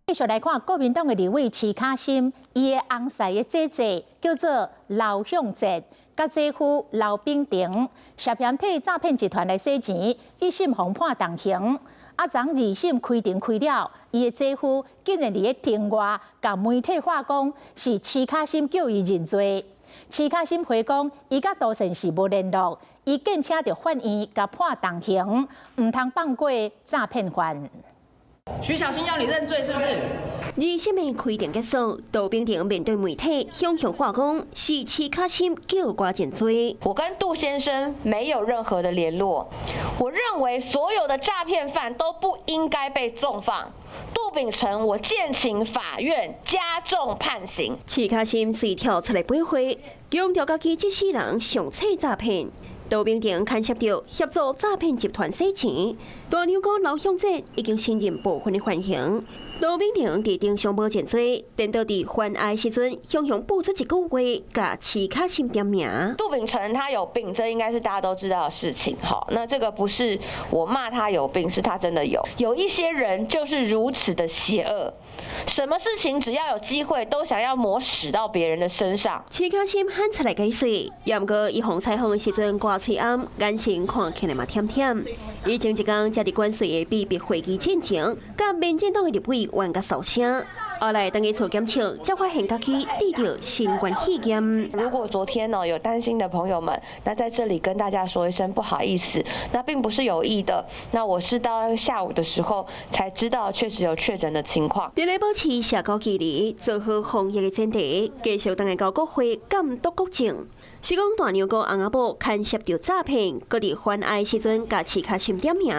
继续来看国民党的立委徐卡心，伊的翁婿的姐姐叫做刘向哲，甲姐夫刘炳廷涉嫌替诈骗集团来洗钱，一审互判重刑。昨二审开庭开了，伊的姐夫竟然伫咧庭外甲媒体话讲是徐卡心叫伊认罪。徐卡心回讲，伊甲杜胜是无联络，伊见请着法院甲判重刑，唔通放过诈骗犯。 徐小新要你认罪是不是？二审的开庭结束，杜炳廷面对媒体向话讲是徐卡心叫我认罪。我跟杜先生没有任何的联络，我认为所有的诈骗犯都不应该被重放。杜秉成，我建请法院加重判刑。徐卡心随跳出来驳回，强调家己这世人上册诈骗。 杜炳廷牵涉到协助诈骗集团洗钱，大牛哥刘向哲已经承认部分的犯行。杜炳廷伫庭上无认罪，等到伫犯案时阵，向补出一句话，甲徐卡心点名。杜秉成他有病，这应该是大家都知道的事情。好，那这个不是我骂他有病，是他真的有。有一些人就是如此的邪恶，什么事情只要有机会，都想要抹屎到别人的身上。徐卡心喊出来解释，也毋过伊红采访的时阵挂嘴暗，眼神看起来嘛甜甜。以前一天才伫关税的秘密会议进前，甲民进党的立委冤甲扫声。后来当伊做检测，才发现家己得到新冠肺炎。如果昨天有担心的朋友们，那在这里跟大家说一声不好意思，那并不是有意的。那我是到下午的时候才知道，确实有确诊的情况。伫咧保持社交距离，做好防疫的前提，继续当个到国会监督国政。是讲大牛哥翁仔某牵涉到诈骗，搁伫犯案时阵甲徐卡心点名，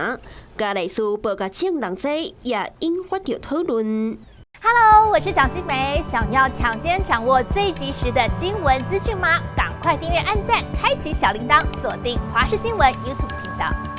甲类似报甲证人罪也引发着讨论。Hello， 我是蒋欣梅。想要抢先掌握最及时的新闻资讯吗？赶快订阅、按赞、开启小铃铛，锁定华视新闻 YouTube 频道。